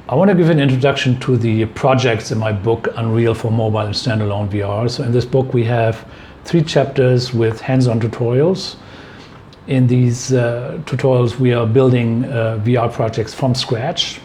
I want to give an introduction to the projects in my book, Unreal for Mobile and Standalone VR. So in this book, we have 3 chapters with hands-on tutorials. In these tutorials, we are building VR projects from scratch.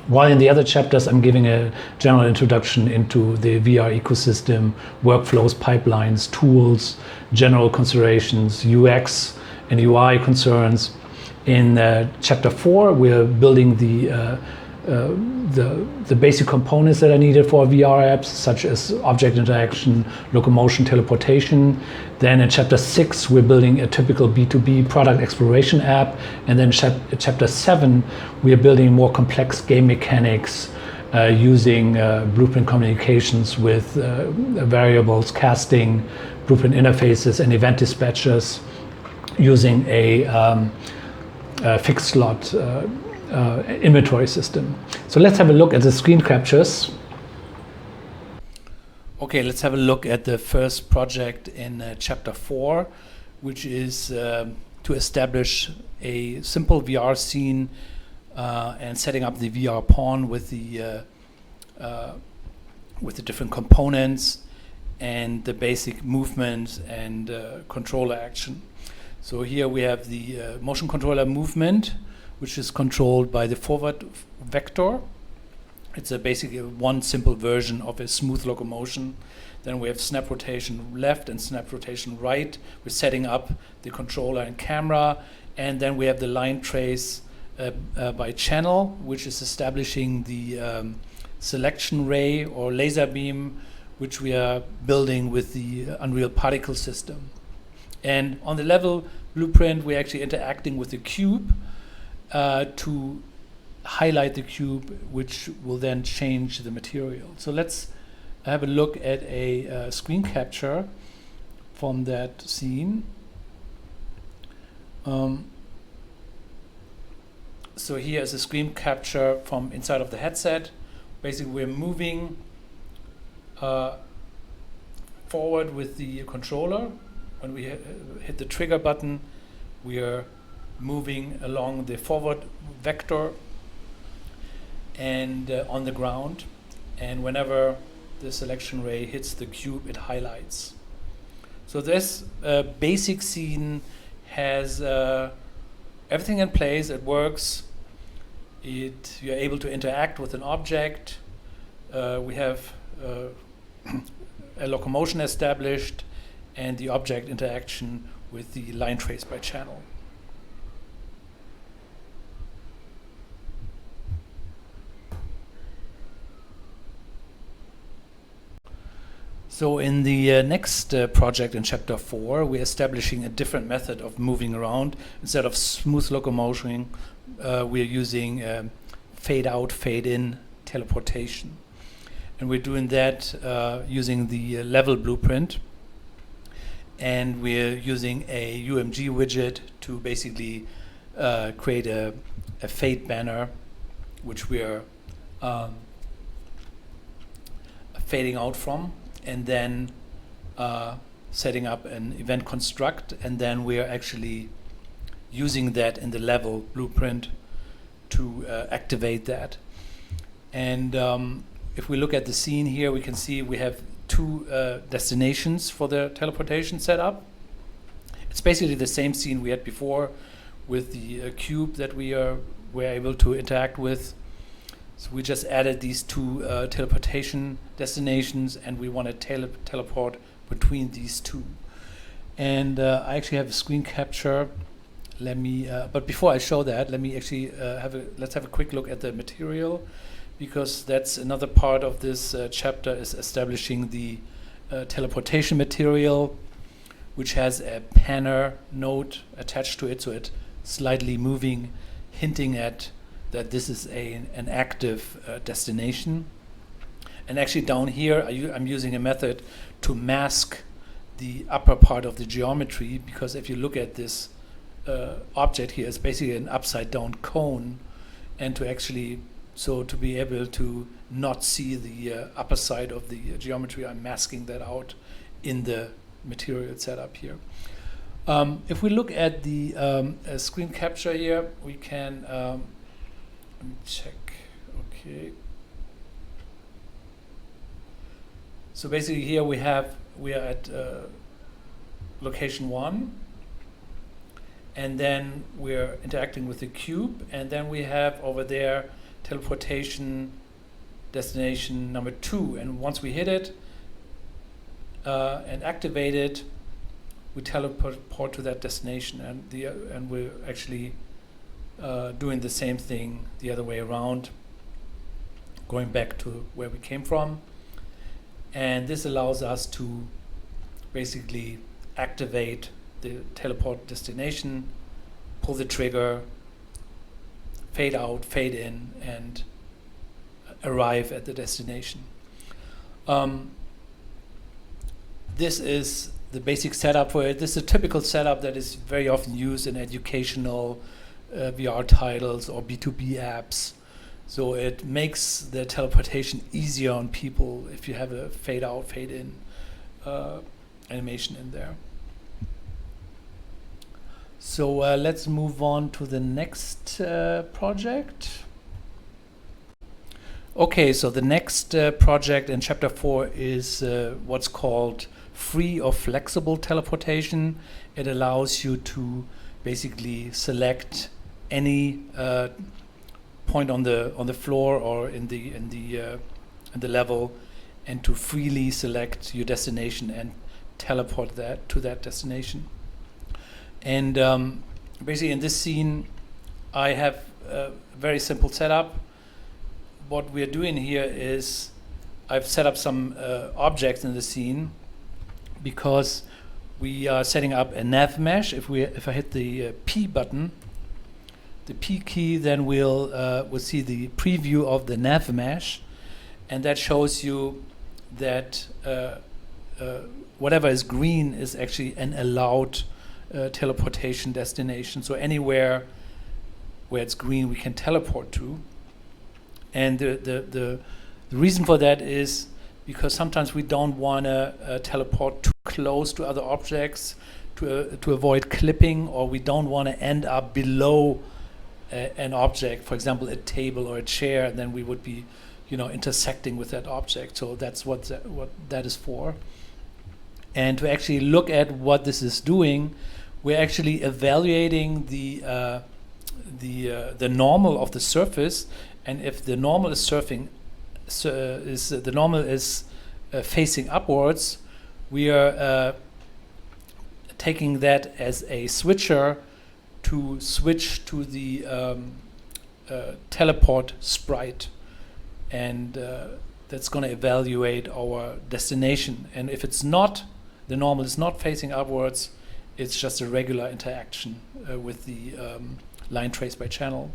While in the other chapters, I'm giving a general introduction into the VR ecosystem, workflows, pipelines, tools, general considerations, UX and UI concerns. In chapter 4, we're building the basic components that are needed for VR apps, such as object interaction, locomotion, teleportation. Then in chapter 6, we're building a typical B2B product exploration app. And then chapter 7, we are building more complex game mechanics using blueprint communications with variables, casting, blueprint interfaces, and event dispatchers using a fixed slot inventory system. So let's have a look at the screen captures. Okay, let's have a look at the first project in chapter 4, which is to establish a simple VR scene and setting up the VR pawn with the different components and the basic movements and controller action. So here we have the motion controller movement, which is controlled by the forward vector. It's basically one simple version of a smooth locomotion. Then we have snap rotation left and snap rotation right. We're setting up the controller and camera. And then we have the line trace by channel, which is establishing the selection ray or laser beam, which we are building with the Unreal particle system. And on the level blueprint, we're actually interacting with the cube to highlight the cube, which will then change the material. So let's have a look at a screen capture from that scene. So here is a screen capture from inside of the headset. Basically, we're moving forward with the controller. When we hit the trigger button, we are moving along the forward vector and on the ground, and whenever the selection ray hits the cube, it highlights. So this basic scene has everything in place. It works. You're able to interact with an object. We have a locomotion established and the object interaction with the line trace by channel. So in the next project in chapter 4, we're establishing a different method of moving around. Instead of smooth locomotion, we're using fade out, fade in teleportation. And we're doing that using the level blueprint. And we're using a UMG widget to basically create a fade banner, which we're fading out from, and then setting up an event construct, and then we are actually using that in the level blueprint to activate that. And if we look at the scene here, we can see we have 2 destinations for the teleportation setup. It's basically the same scene we had before with the cube that were able to interact with. So we just added these 2 teleportation destinations, and we want to teleport between these 2. And I actually have a screen capture. Let me, but before I show that, let me actually let's have a quick look at the material, because that's another part of this chapter, is establishing the teleportation material, which has a panner node attached to it, so it's slightly moving, hinting at that this is an active destination. And actually down here, I'm using a method to mask the upper part of the geometry, because if you look at this object here, it's basically an upside down cone, and to be able to not see the upper side of the geometry, I'm masking that out in the material setup here. If we look at the screen capture here, we can let me check. Okay. So basically here we are at location 1, and then we're interacting with the cube, and then we have over there teleportation destination number 2, and once we hit it and activate it, we teleport to that destination, and we're actually doing the same thing the other way around, going back to where we came from. And this allows us to basically activate the teleport destination, pull the trigger, fade out, fade in, and arrive at the destination. This is the basic setup for it. This is a typical setup that is very often used in educational VR titles or B2B apps. So it makes the teleportation easier on people if you have a fade out, fade in animation in there. So let's move on to the next project. Okay, so the next project in chapter 4 is what's called free or flexible teleportation. It allows you to basically select any point on the floor or in the level, and to freely select your destination and teleport that to that destination. And basically in this scene I have a very simple setup. What we're doing here is I've set up some objects in the scene because we are setting up a nav mesh. If I hit the P button, the P key, then we'll see the preview of the nav mesh, and that shows you that whatever is green is actually an allowed teleportation destination. So anywhere where it's green we can teleport to. And the reason for that is because sometimes we don't want to teleport too close to other objects to avoid clipping, or we don't want to end up below an object, for example a table or a chair, and then we would be intersecting with that object. So that's what that is for. And to actually look at what this is doing, we're actually evaluating the normal of the surface, and if the normal is facing upwards, we are taking that as a switcher to switch to the teleport sprite, and that's going to evaluate our destination. And if it's not, the normal is not facing upwards, it's just a regular interaction with the line trace by channel.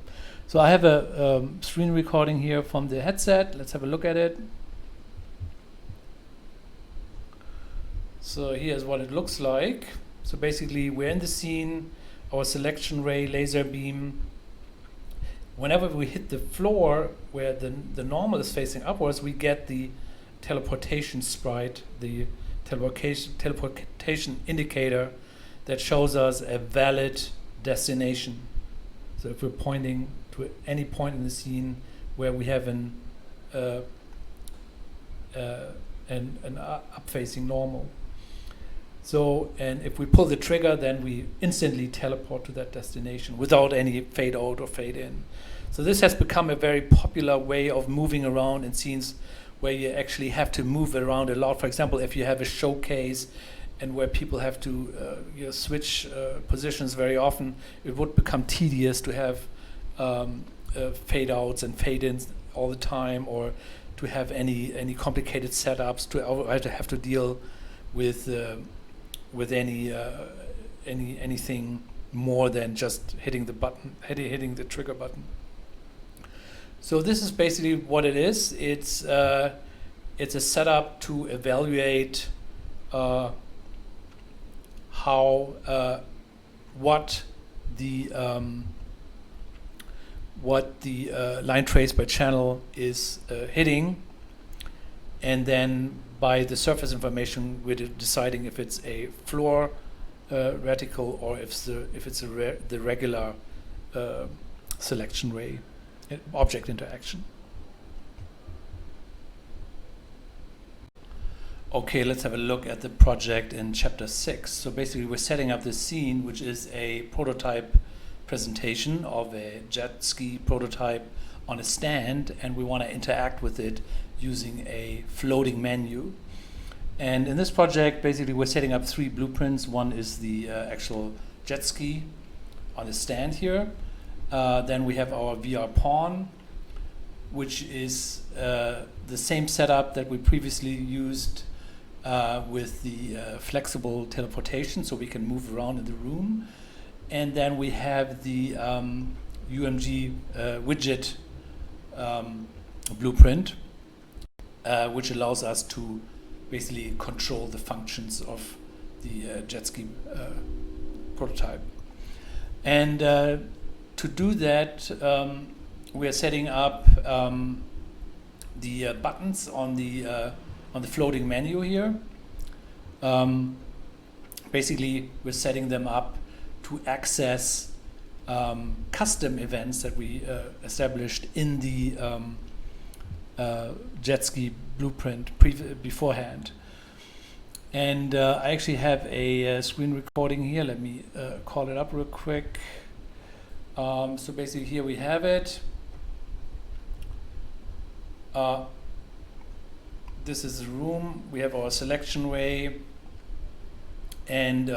So I have a screen recording here from the headset. Let's have a look at it. So here's what it looks like. So basically we're in the scene, our selection ray, laser beam. Whenever we hit the floor where the normal is facing upwards, we get the teleportation sprite, the teleportation indicator that shows us a valid destination. So if we're pointing to any point in the scene where we have an up-facing normal. So, and if we pull the trigger, then we instantly teleport to that destination without any fade out or fade in. So this has become a very popular way of moving around in scenes where you actually have to move around a lot. For example, if you have a showcase and where people have to switch positions very often, it would become tedious to have fade outs and fade ins all the time, or to have any complicated setups, to have to deal with anything more than just hitting the button, hitting the trigger button. So this is basically what it is. It's a setup to evaluate what the line trace by channel is hitting, and then by the surface information we're deciding if it's a floor reticle or if it's the regular selection ray object interaction. Okay, let's have a look at the project in chapter 6. So basically we're setting up this scene, which is a prototype presentation of a jet ski prototype on a stand, and we want to interact with it using a floating menu. And in this project, basically we're setting up 3 blueprints. One is the actual jet ski on the stand here. Then we have our VR pawn, which is the same setup that we previously used with the flexible teleportation, so we can move around in the room. And then we have the UMG widget blueprint, which allows us to basically control the functions of the jet ski prototype. And to do that, we are setting up the buttons on the floating menu here. Basically, we're setting them up to access custom events that we established in the jet ski blueprint beforehand. And I actually have a screen recording here. Let me call it up real quick. So basically here we have it. This is the room. We have our selection ray, and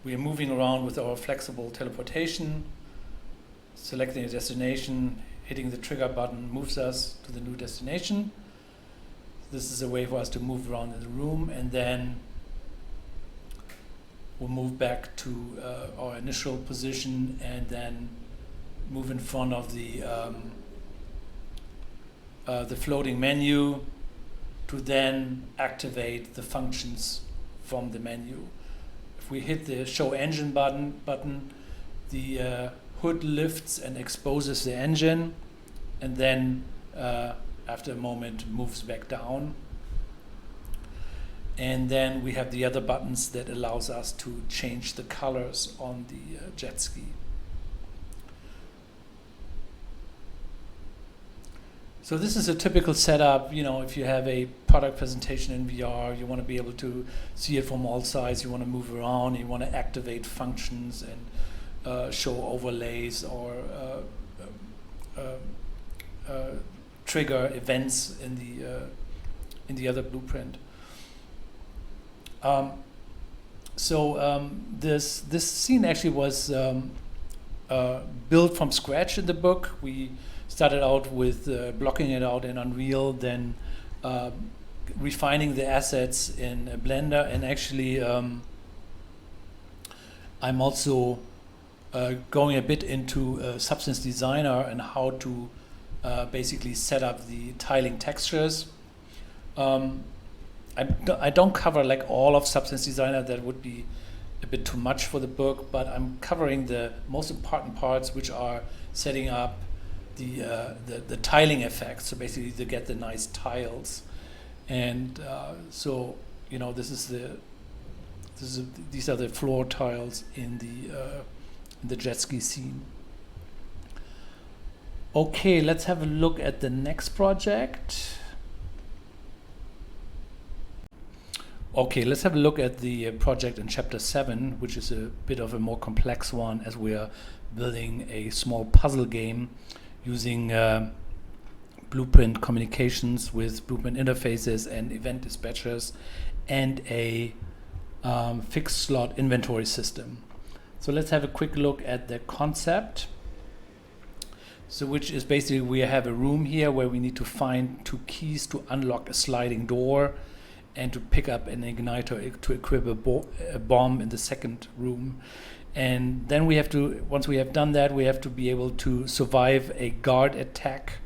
we are moving around with our flexible teleportation, selecting a destination, hitting the trigger button moves us to the new destination. This is a way for us to move around in the room, and then we'll move back to our initial position and then move in front of the floating menu to then activate the functions from the menu. If we hit the show engine button, the hood lifts and exposes the engine, and then after a moment moves back down. And then we have the other buttons that allows us to change the colors on the jet ski. So this is a typical setup. You know, if you have a product presentation in VR, you want to be able to see it from all sides. You want to move around. You want to activate functions and show overlays or trigger events in the other blueprint. This scene actually was built from scratch in the book. We started out with blocking it out in Unreal, then refining the assets in Blender, and actually I'm also going a bit into Substance Designer and how to basically set up the tiling textures. I don't cover like all of Substance Designer. That would be a bit too much for the book, but I'm covering the most important parts, which are setting up the tiling effects. So basically to get the nice tiles, and so you know these are the floor tiles in the jet ski scene. Okay, let's have a look at the next project. Okay, let's have a look at the project in chapter 7, which is a bit of a more complex one, as we are building a small puzzle game using blueprint communications with blueprint interfaces and event dispatchers and a fixed slot inventory system. So let's have a quick look at the concept. So which is basically we have a room here where we need to find 2 keys to unlock a sliding door and to pick up an igniter to equip a bomb in the second room. And then we have to, once we have done that, we have to be able to survive a guard attack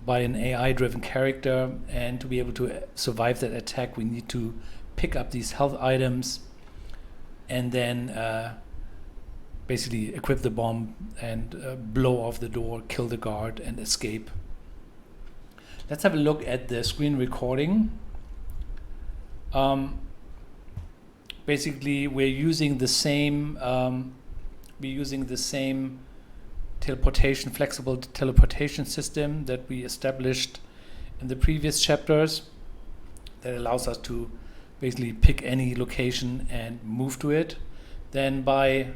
by an AI-driven character. And to be able to survive that attack, we need to pick up these health items and then basically equip the bomb and blow off the door, kill the guard, and escape. Let's have a look at the screen recording. Basically, we're using the same teleportation, flexible teleportation system that we established in the previous chapters. that allows us to basically pick any location and move to it. Then by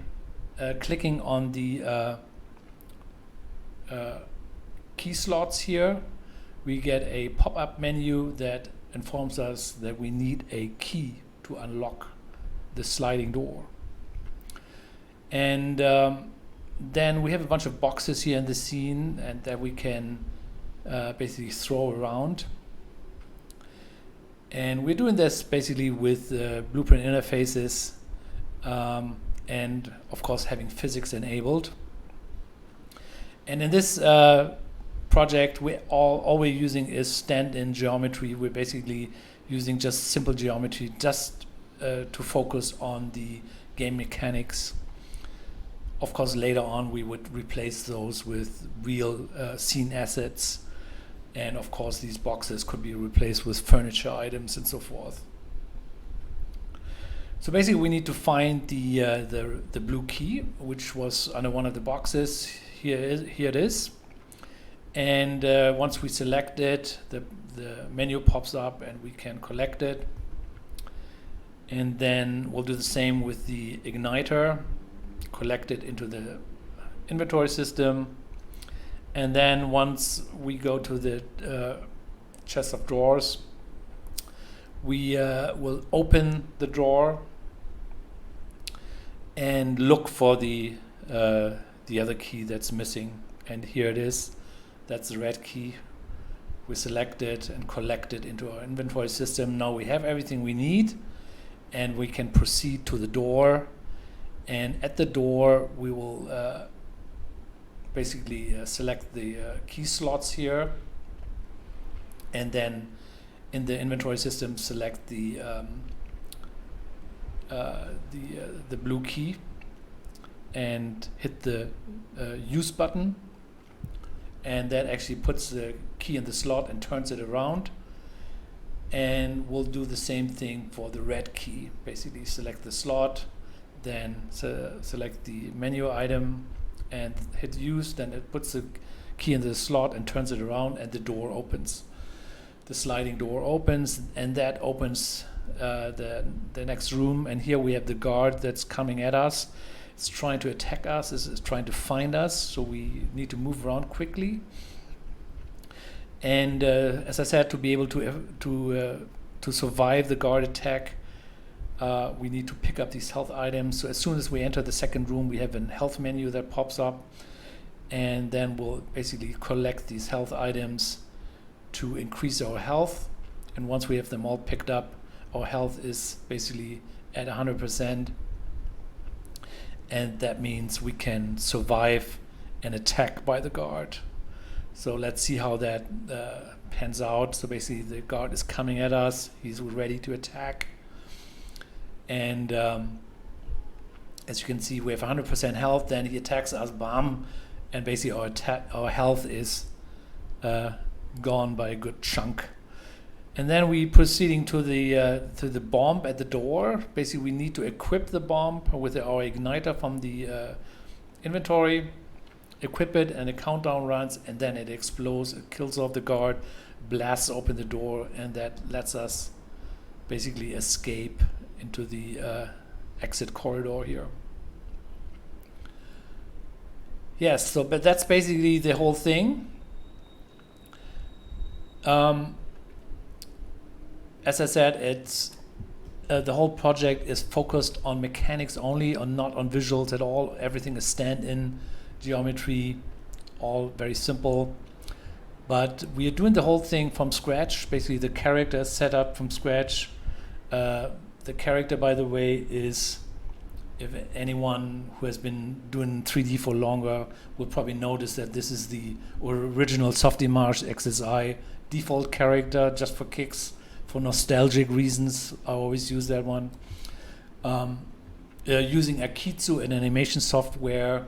clicking on the key slots here, we get a pop-up menu that informs us that we need a key to unlock the sliding door. And then we have a bunch of boxes here in the scene and that we can basically throw around. And we're doing this basically with blueprint interfaces and of course having physics enabled. And in this project, all we're using is stand-in geometry. We're basically using just simple geometry just to focus on the game mechanics. Of course, later on we would replace those with real scene assets. And of course, these boxes could be replaced with furniture items and so forth. So basically, we need to find the blue key, which was under one of the boxes. Here it is. And once we select it, the menu pops up and we can collect it. And then we'll do the same with the igniter, collect it into the inventory system. And then once we go to the chest of drawers, we will open the drawer and look for the other key that's missing. And here it is. That's the red key. We select it and collect it into our inventory system. Now we have everything we need and we can proceed to the door. And at the door, we will basically select the key slots here. And then in the inventory system, select the blue key and hit the use button. And that actually puts the key in the slot and turns it around. And we'll do the same thing for the red key. Basically select the slot, then select the menu item and hit use, then it puts the key in the slot and turns it around and the door opens. The sliding door opens and that opens the next room, and here we have the guard that's coming at us. It's trying to attack us, it's trying to find us, so we need to move around quickly. And as I said, to be able to survive the guard attack, we need to pick up these health items. So as soon as we enter the second room, we have a health menu that pops up, and then we'll basically collect these health items to increase our health. And once we have them all picked up, our health is basically at 100%. And that means we can survive an attack by the guard. So let's see how that pans out. So basically the guard is coming at us. He's ready to attack. And as you can see, we have 100% health. Then he attacks us, bam. And basically our health is gone by a good chunk. And then we proceeding to the bomb at the door. Basically, we need to equip the bomb with our igniter from the inventory, equip it, and the countdown runs, and then it explodes. It kills off the guard, blasts open the door, and that lets us basically escape into the exit corridor here. Yes, so but that's basically the whole thing. As I said, it's the whole project is focused on mechanics only, not on visuals at all. Everything is stand-in geometry, all very simple. But we are doing the whole thing from scratch. Basically, the character is set up from scratch. The character, by the way, is, if anyone who has been doing 3D for longer will probably notice that this is the original Softimage XSI default character, just for kicks. For nostalgic reasons, I always use that one. Using Akitsu and animation software,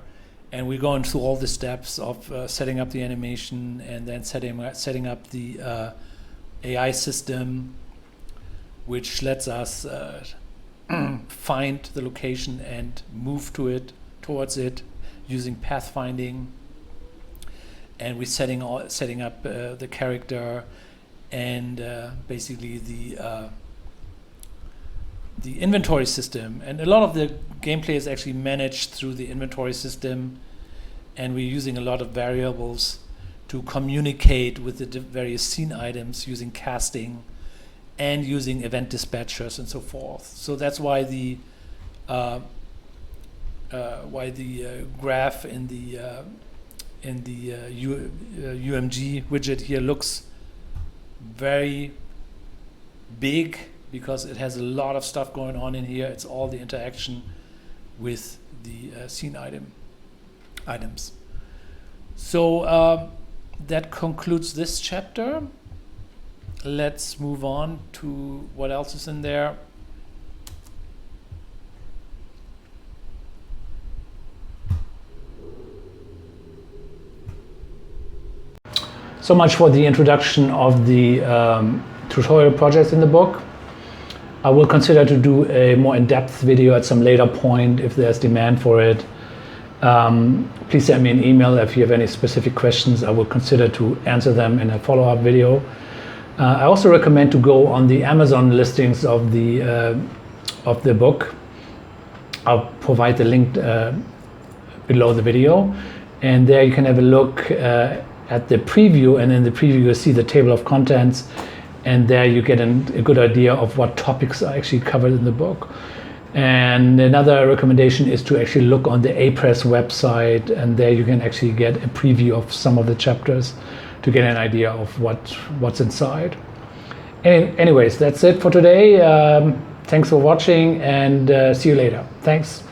and we're going through all the steps of setting up the animation and then setting up the AI system, which lets us find the location and move towards it using pathfinding. And we're setting up the character. and basically the inventory system. And a lot of the gameplay is actually managed through the inventory system, and we're using a lot of variables to communicate with the various scene items using casting and using event dispatchers and so forth. So that's why the graph in the UMG widget here looks very big, because it has a lot of stuff going on in here. It's all the interaction with the scene items. So that concludes this chapter. Let's move on to what else is in there. So much for the introduction of the tutorial projects in the book. I will consider to do a more in-depth video at some later point if there's demand for it. Please send me an email if you have any specific questions. I will consider to answer them in a follow-up video. I also recommend to go on the Amazon listings of the book. I'll provide the link below the video, and there you can have a look at the preview, and in the preview you see the table of contents, and there you get a good idea of what topics are actually covered in the book. And another recommendation is to actually look on the Apress website, and there you can actually get a preview of some of the chapters to get an idea of what's inside. Anyways, that's it for today. Thanks for watching, and see you later. Thanks.